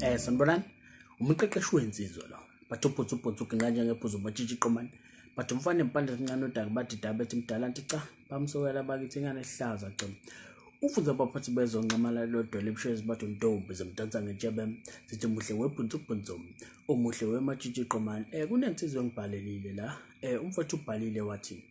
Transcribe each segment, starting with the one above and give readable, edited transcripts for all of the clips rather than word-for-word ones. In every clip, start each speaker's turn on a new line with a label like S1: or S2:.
S1: Sanibonani, uMqeqeshi Wezinsizwa lo. Bathi uphuthu nganje ngephuzu batshitshi qomane. Bathi umfana empande zincane udaka bathi daba ethi mdala nti cha bamsokela bakithi ingane ehlaza cema. Ufuza abaphathi bezonqamala lodwele ebushezi bathi untombi zemdansa ngetshebe sithi muhle webhuntsubhunzo umuhle wematshitshi qomane. Kunensizwe engibhalelile la. Umfowethu ubhalile wathi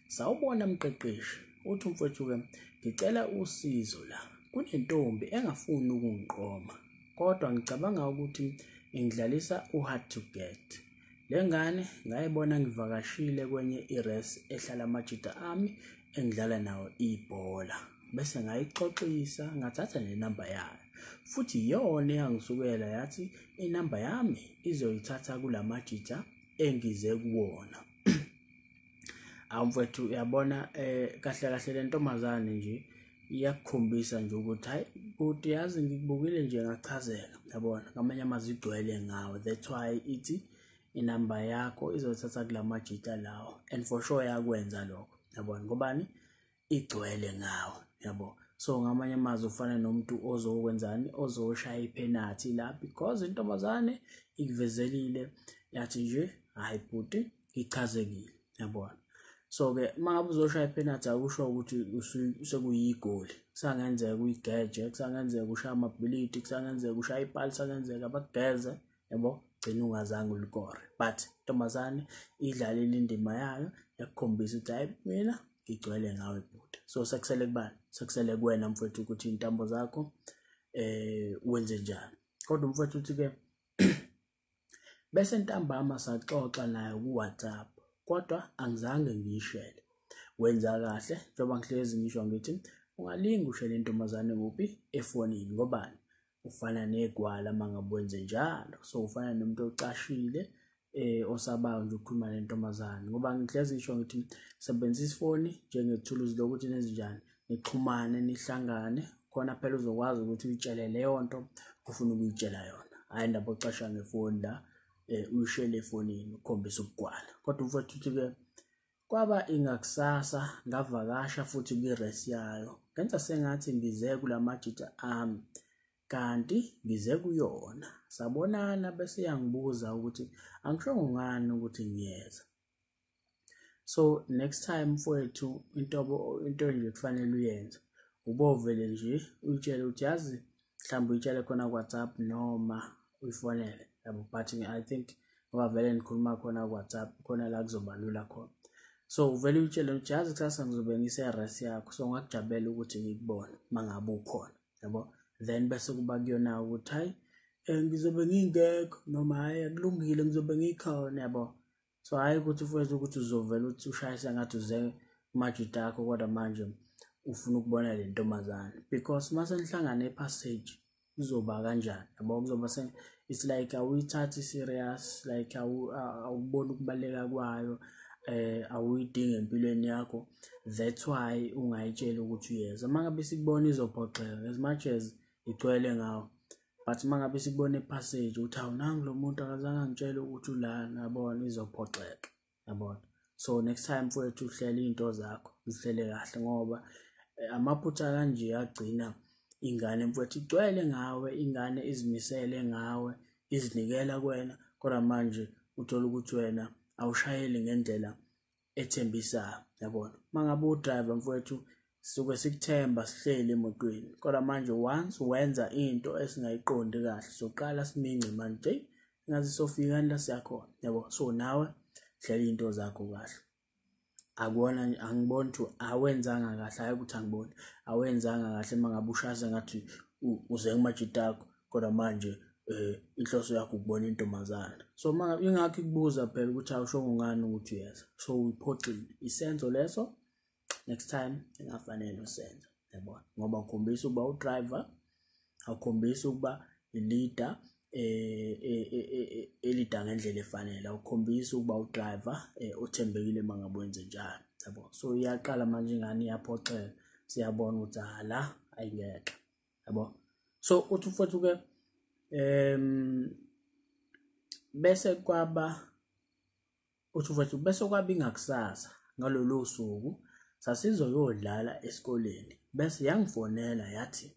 S1: sawubona Mqeqeshi. Uthi umfowethu ke ngicela usizo la. Kunentombi engafuni ukungiqoma. Kodwa ngicabanga ukuthi ingidlalisa hard to get. Lengane ngayibona ngivakashile kwenye ires ehlala amajita ami engidlala nawo ibhola. Bese ngayixoxisa ngathatha nenamba yayo. Futhi yona yangisukela yathi inamba yami izoyithatha kulamajita engize kuwona. Amfethu uyabona kahle le ntombazane nje iyakukhombisa nje ukuthi hayi ukuthi yazi ngikubukile nje ngachazela yabona ngamanye amazwi igcwele ngawe. That's why ithi inamba yakho izothatha kulamajita lawo and for sure yakwenza lokho yabona ngobani igcwele ngawe yabo. So ngamanye amazwi ufana nomuntu ozokwenzani ozoshaya ipenalty la because intombazane ikuvezelile yathi nje hayi bhuti ichazekile yabona. So ke mangabe uzoshaya ipenalty akusho ukuthi sekuyigoli. Kusangenzeka uyigeje, kusangenzeka ushaya amabhilidi, kusangenzeka ushaya ipali, kusangenzeka bakugeze yabo gcina ungazange ulikore. But intombazane idlalile indima yayo yakukhombisa ukuthi hayi mina ngigcwele ngawe bhuti. So sekusele kubani? Sekusele kuwena mfowethu ukuthi intambo zakho wenze njani. Kodwa mfowethu uthi ke bese ntambama saxoxa naye ku WhatsApp. Kodwa angizange ngiyishele. Wenza kahle njengoba ngihlezi ngisho ngithi ungalinga ushele intombazane kuphi efonini ngobani ufana negwala mangabe wenze njalo. So ufana nomuntu ocashile osabayo nje ukukhuluma nentombazane ngoba ngihlezi ngisho ngithi sebenzisa ifoni njengethuluzi lokuthi nenze njani nixhumane nihlangane khona phela uzokwazi ukuthi uyitshele leyo nto ufuna ukuyitshela yona. Hayi ndaba ocasha ngefoni la uyishele efonini ukhombisa ukugwala. Kodwa mfowethu uthi ke kwaba ingakusasa ngavakasha futhi kwiresi yayo ngenza sengathi ngize kulamajita ami kanti ngize kuyona. Sabonana bese yangibuza ukuthi angisho ngani ukuthi ngiyeza. So next time mfowethu into nje kufanele uyenze ubovele nje uyitshele ukuthi yazi mhlawumbe uyitshele khona ku WhatsApp noma uyifonele yabo. But I think ngoba vele nikhuluma khona ku WhatsApp khona la kuzobalula khona. So uvele uyitshele ukuthi yazi kusasa ngizobe ngise-res yakho so ngakujabela ukuthi ngikubone mangabe ukhona yabo. Then bese kuba kuyona ukuthi hayi ngizobe ngingekho noma hayi akulungile ngizobe ngikhona yabo. So hayi ukuthi ufethu ukuthi uzovela uthi ushayisa ngathi uze kumajita akho kodwa manje ufuna ukubona le ntombazane because mase nihlangana epassage kuzoba kanjani yabo. Kuzoba it's like awuyithathi serious like awuboni ukubaleka kwayo awuyidingi empilweni yakho. That's why ungayitshela ukuthi uyeza. Mangabe sikubona izophoxeka as much as igcwele ngawo. But mangabe sikubona epassage uthi awunangi lo muntu akazange angitshele ukuthi ulana yabona izophoxeka yabona. So next time mfowethu uhlele into zakho uzihlele kahle ngoba amaphutha kanje agcina ingane mfowethu igcwele ngawe. Ingane izimisele ngawe izinikela kuwena kodwa manje uthola ukuthi wena awushayeli ngendlela ethembisayo yabona. Mangabe udriver mfowethu suke sikuthemba sihleli emotweni kodwa manje once wenza into esingayiqondi kahle soqala simince manje ngathi sofika la siyakhona yabo. So nawe hlela into zakho kahle. Akubona angiboni ukuthi awenzanga kahle hayi ukuthi angiboni awenzanga kahle mangabe ushasa ngathi uze kumajita akho kodwa manje inhloso yakho ukubona intombazana. So mangabe ingakho ikubuza phela ukuthi awusho ngani ukuthi uyeza. So uyiphoxile isenzo leso next time engafanele usenze yabona ngoba ukhombisa ukuba udriver akhombisa ukuba leader elida ngendlela efanele. Ukhombisa ukuba udriver othembekile mangabe wenze njalo yabo. So iyaqala manje ingane iyaphoxeka siyabona ukuthi la ayingeke yabo. So uthi futhi ke bese kwaba uthi futhi bese kwaba ingakusasa ngalolu suku sasizoyodlala esikoleni. Bese yangifonela yathi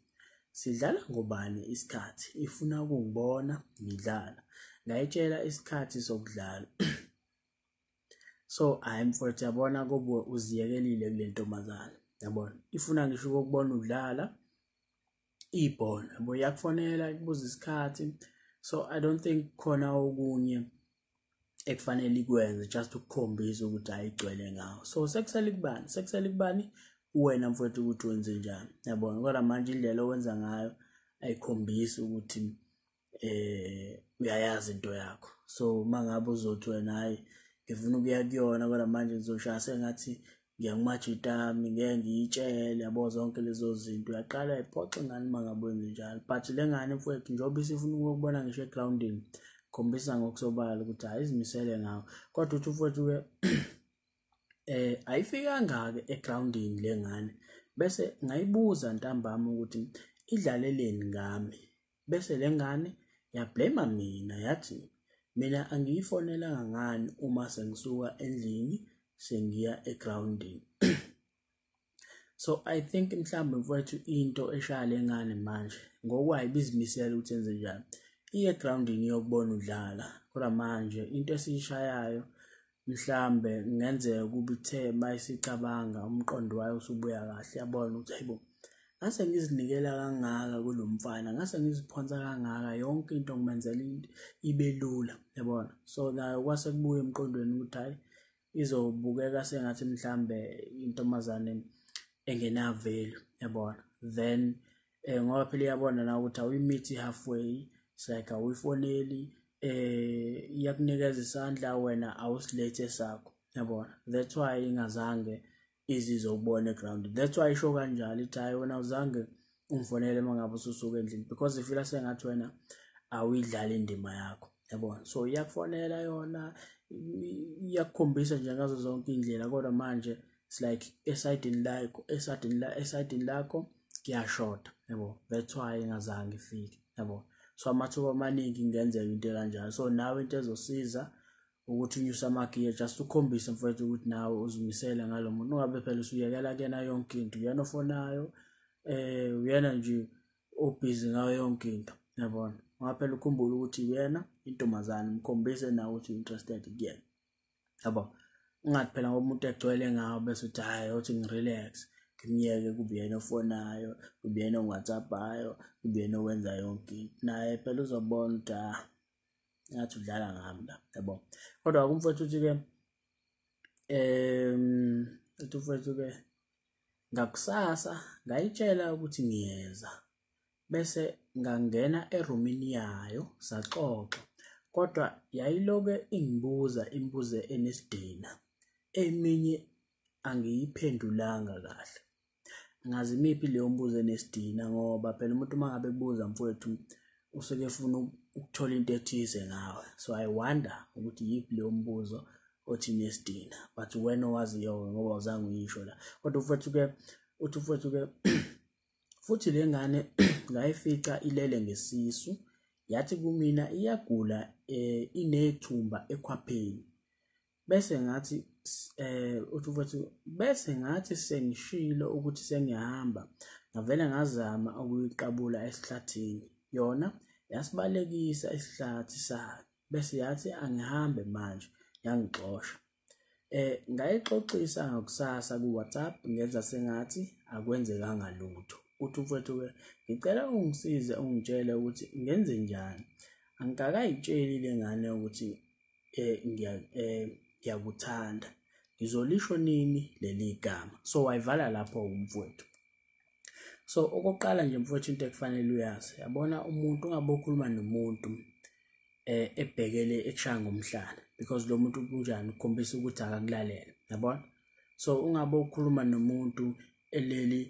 S1: sidlala ngobani isikhathi ifuna ukungibona ngidlala ngayitshela isikhathi sokudlala so hayi mfowethu yabona kubo uziyekelile kule ntombazana yabona ifuna ngisho ukubona udlala ibhola yabo yakufonela ikubuza isikhathi so I don't think khona okunye ekufanele ikwenze just ukukhombisa ukuthi ayigcwele ngawo so sekusele kubani wena mfowethu ukuthi wenze njani yabona kodwa manje indlela owenza ngayo ayikhombisi ukuthi uyayazi into yakho so mangabe uzothi wena hayi ngifuna ukuya kuyona kodwa manje ngizoshaya sengathi ngiyangumajitami ngeke ngiyitshele yabo zonke lezo zinto uyaqala iphoxe ngani mangabe wenze njalo but lengane mfowethu njengoba isifuna ukubona ngisho egroundini khombisa ngokusobala ukuthi ayizimisele ngawo kodwa uthi mfowethu ke ayifika ke egroundini lengane bese ngayibuza ntambama ukuthi idlaleleni ngami bese lengane yablame mina yathi mina angiyifonela ngani uma sengisuka endlini sengiya egroundini so I think mhlawumbe mfowethu into eshaya lengane manje ngokwayibizimisela ukuthi enze njani iye egroundini yokubona udlala kodwa manje into esishayayo mhlambe ngenzeka kuba ithe mayisicabanga umqondo wayo usubuya kahle yabona ukuthi hayibo ngase ngizinikela kangaka kulomfana ngase ngiziphonsa kangaka yonke into ngimenzela ibe lula yabona so nayo kwase kubuya emqondweni ukuthi hayi izobukeka sengathi mhlambe intombazane engenavelu yabona then ngoba phela yabona na ukuthi awuyimithi halfway like awuyifoneli iyakunikeza isandla wena awusilethe sakho yabona that's why ingazange izizobona eground that's why isho kanjalo ithi hayi wena uzange umfonele mangabe ususuka endlini because ifila sengathi wena awuyidlala indima yakho yabona so iyakufonela yona iyakukhombisa nje ngazo zonke indlela kodwa manje it's like esidini lakho kuyashota yabo that's why ingazange ifike yabo so amathuba amaningi ngenzeka into kanjalo so nawe into ezosiza ukuthi unyusa amagiya just ukhombisa mfowethu ukuthi nawe uzimisele ngalo muntu ungabe phela usuyekela kena yonke into uyena ofonayo uyena nje obusy ngayo yonke into yabona ngaphela ukhumbula ukuthi uyena intombazana mkhombise nawe ukuthi interested kuyena yabo ungathi phela ngoba umuntu egcwele ngawo bese uthi hayi uthi ngirelax ngimyeke kube yena ofonayo kube yena WhatsAppayo kube yena owenza yonke into naye phela uzobona ukuthi ngathi udlala ngami la yabo kodwa akumfowethu uthi ke mfowethu ke ngakusasa ngayitshela ukuthi ngiyeza bese ngangena erumini yayo saxoxa kodwa yayiloke ingibuza imibuzo enesidina eminye angiyiphendulanga kahle ngazi imiphi leyo mbuzo enesidina ngoba phela umuntu mangabe ebuza mfowethu usuke efuna ukuthola into ethize ngawe so I wonder ukuthi yiphi leyo mbuzo othi nesidina but wena owaziyo ngoba uzange uyisho la kodwa mfowethu ke futhi lengane ngayifica ilele ngesisu yathi kumina iyagula inethumba ekhwapheni bese ngathi bese ngathi sengishilo ukuthi sengiyahamba ngavela ngazama ukuyiqabula esihlathini yona yasibalekisa isihlathi sayo bese yathi angihambe manje yangixosha ngayixoxisa ngakusasa ku WhatsApp ngenza sengathi akwenzekanga lutho uthi mfowethu ke ngicela ungisize ungitshele ukuthi ngenze njani angikakayitsheli lengane ukuthi ngiyakuthanda ngizolisho nini leli gama so wayivala lapho umfowethu so okokuqala nje mfowethu into ekufanele uyazi yabona umuntu ungabokhuluma nomuntu ebhekele ekushaya ngomhlana because lo muntu kunjani ukukhombisa ukuthi akakulalela yabona so ungabokhuluma nomuntu eleli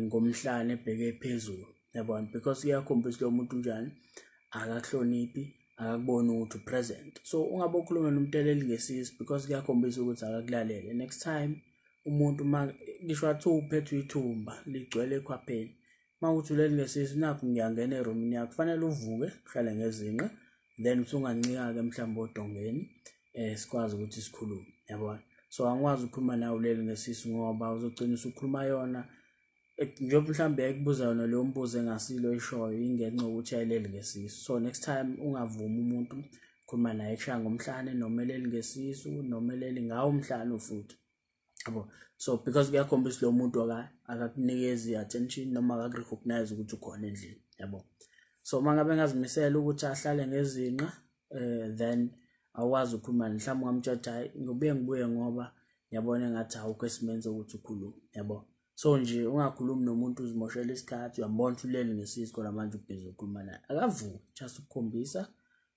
S1: ngomhlana ebheke phezulu yabona because iyakhombisa lo muntu njani akakuhloniphi akakubona ukuthi present so ungabokhuluma nomuntu eleli ngesisi because kuyakhombisa ukuthi akakulalele next time umuntu ngisho athi uphethwe ithumba ligcwele ekhwapheni mawuthi uleli ngesisi nakho ngiyangena erumini yakho kufanele uvuke uhlale ngezinqa then usungancika ke mhlawumbe odongeni sikwazi ukuthi sikhulume yabona so angikwazi ukukhuluma nawe uleli ngesisi ngoba uzogcina usukhuluma yona njengoba mhlawumbe yakubuza yona leyo mbuzo engasilo eshoyo ingenxa ukuthi ayileli ngesisu. So next time ungavumi umuntu khuluma naye ekushaya ngomhlane noma eleli ngesisu noma eleli ngawo umhlane futhi yabo. So because kuyakhombisa lo muntu akakunikezi attention noma akakurecognize ukuthi ukhona endlini yabo. So mangabe ngazimisela ukuthi ahlale ngezinqa then awazi ukukhuluma mhlawumbe ngamtshela hayi ngibuye ngoba ngiyabona engathi awukho esimeni sokuthi ukhulume yabo. So nje ungakhulumi nomuntu uzimoshela isikhathi uyambona ukuthi ulele ngesisu kodwa manje ubhizi ukukhuluma naye akavuki just ukukhombisa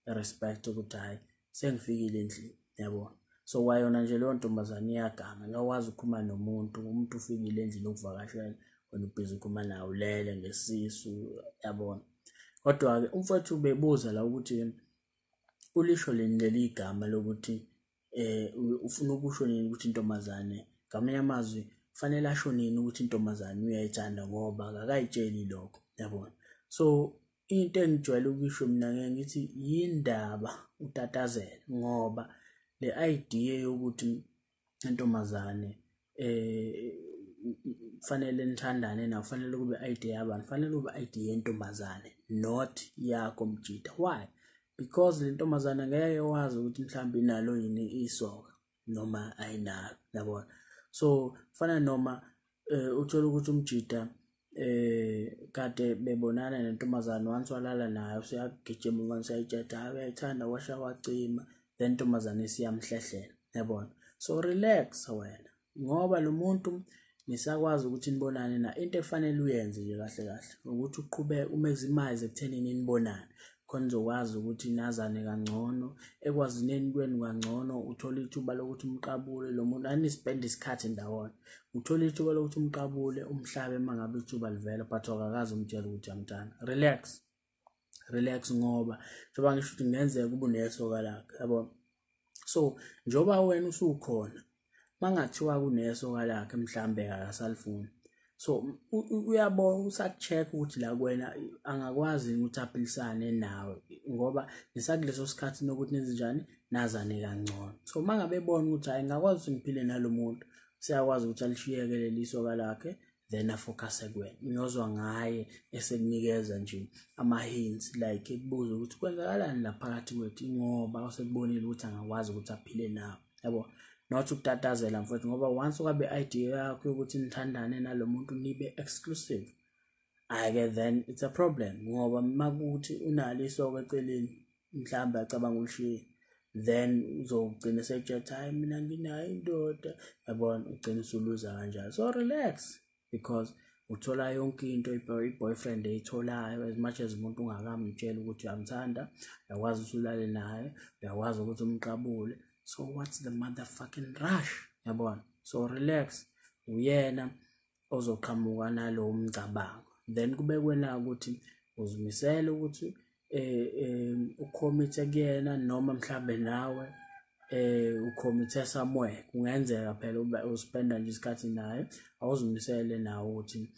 S1: respect ukuthi hayi sengifikile endlini yabo. So wayona nje leyo ntombazane iyaganga ngawazi ukukhuluma umuntu ufikile endlini ukuvakashela wena ubhizi ukukhuluma nawe ulele ngesisu yabona. Kodwa-ke umfowethu ubebuza la ukuthi ulisho leli igama lokuthi ufuna ukusho nini ukuthi intombazane ngamanye amazwi kufanele asho nini ukuthi intombazane uyayithanda ngoba akayitsheli lokho yabona. So into engijwayele ukuyisho mina ngeke ngithi yindaba utatazela ngoba le idea yokuthi intombazane kufanele nithandane na kufanele kube idea yabantu kufanele kube idea yentombazane not yakho mjida. Why? Because le ntombazane ngeke wazi ukuthi mhlawumbe inalo yini isoka noma ayinalo yabona. So kufana noma uthola ukuthi umjida kade bebonana nentombazane once walala nayo usiyagijima once ayitshela uyayithanda washa wacima then intombazane siyamhlehlela yabona. So relax wena ngoba lo muntu nisakwazi ukuthi nibonane na into efanele uyenze nje kahle ukuthi uqhubeke umeximize ekuthenini nibonane khona uzokwazi ukuthi nazane kangcono ekwazini kwenu kangcono. Uthola ithuba lokuthi umqabule lo muntu anispend isikhathi ndawonye. Uthola ithuba lokuthi umqabule umhlabe mangabe ithuba livela but akakazi umtshela ukuthi amthanda. Relax ngoba njengoba ngisho ukuthi ngenzeka kube unesoka lakhe yabona. So njoba wena usukhona mangathiwa kunesoka lakhe mhlambe akasalifuni so uyabona usacheck ukuthi la kuwena angakwazi ukuthi aphilisane nawe ngoba nisakuleso sikhathi nokuthi nenzenjani nazane kangcono. So mangabe ebona ukuthi hayi ngakwazi ukuthi ngiphile nalomuntu siyakwazi ukuthi alishiyeke lelisoka lakhe then afocus kuwena uyozwa ngaye esekunikeza nje ama hints like ekubuza ukuthi kwenzakalani la phakathi kwethu ngoba usekubonile ukuthi angakwazi ukuthi aphile nawe yabo. Not ukutatazela mfowethu ngoba once ukabe idea yakho ukuthi nithandane nalomuntu nibe exclusive ake then it's a problem ngoba makuthi unalo isoka eceleni mhlamba acabanga ulishiye then uzogcina sekutshela hayi mina nginayo indoda yabona ugcina usuluza kanjalo. So relax because uthola yonke into i-boyfriend eyitholayo as much as umuntu ungakamtshela ukuthi uyamthanda uyakwazi usulale naye uyakwazi ukuthi umqabule. So what's the motherfucking rush yabona. So relax uyena ozoqhamuka nalo umcabango then kube kwena ukuthi uzimisele ukuthi ucommit kuyena noma mhlambe nawe ucommit somewhere. Kungenzeka phela ube uspenda nje isikhathi naye awuzimisele nawe ukuthi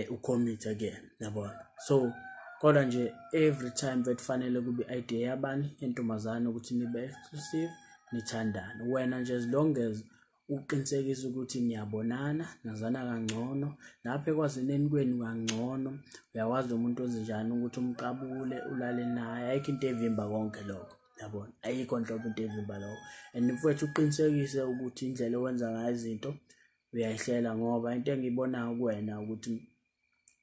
S1: ucommit again yabona. So kodwa nje every time kufanele kube idea yabani intombazane ukuthi nibe exclusive nithandane wena nje as long as uqinisekisa ukuthi niyabonana nazana kangcono lapho ekwazini kwenu kangcono uyakwazi umuntu ozinjani ukuthi umqabule ulale naye ayikho into evimba konke lokho yabona. Ayikho nhlobo into evimba lokho and mfowethu uqinisekise ukuthi indlela owenza ngayo izinto uyayihlela ngoba into engiyibona kuwena ukuthi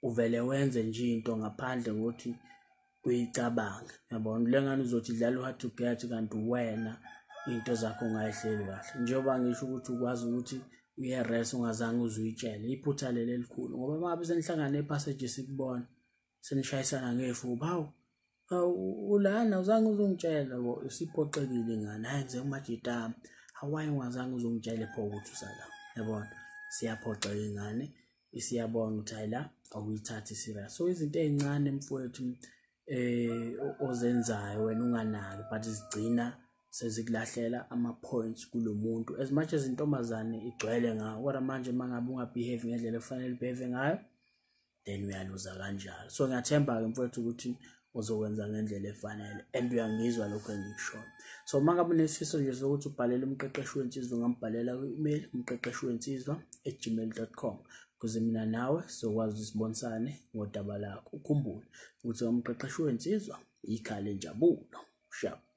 S1: uvele wenze nje into ngaphandle ukuthi uyicabanga yabona. Lengane uzothi idlala hard to get kanti wena into zakho ungayihleli kahle njengoba ngisho ukuthi ukwazi ukuthi uyerest ungazange uzuyitshele iphutha leli elikhulu ngoba mangabe senihlangana epassage sikubona senishayisana ngefuba ulana uzange uzongitshela bo usiphoxekile ingane hayi ngize kumajita hawayi ungazange uzongitshele pho ukuthi usala yabona. Siyaphoxa ingane isiyabona ukuthi hayi la awuyithathi serious. So izinto ezincane mfowethu ozenzayo wena unganaki but izigcina sezikulahlela ama points kulo muntu as much as intombazane igcwele ngawo kodwa manje mangabe ungabehave ngendlela efanele behave ngayo then uyaluza kanjalo. So ngiyathemba ke mfowethu ukuthi uzokwenza ngendlela efanele and uyangizwa lokho engikusho. So mangabe unesifiso nje sokuthi ubhalele uMqeqeshi Wezinsizwa ungambhalela ku-email umqeqeshiwensizwa@gmail.com ukuze mina nawe sizokwazi ukuthi sibonisane ngodaba lakho. Ukhumbule ukuthi uMqeqeshi Wezinsizwa, Ikhaya Lenjabulo. Sharp.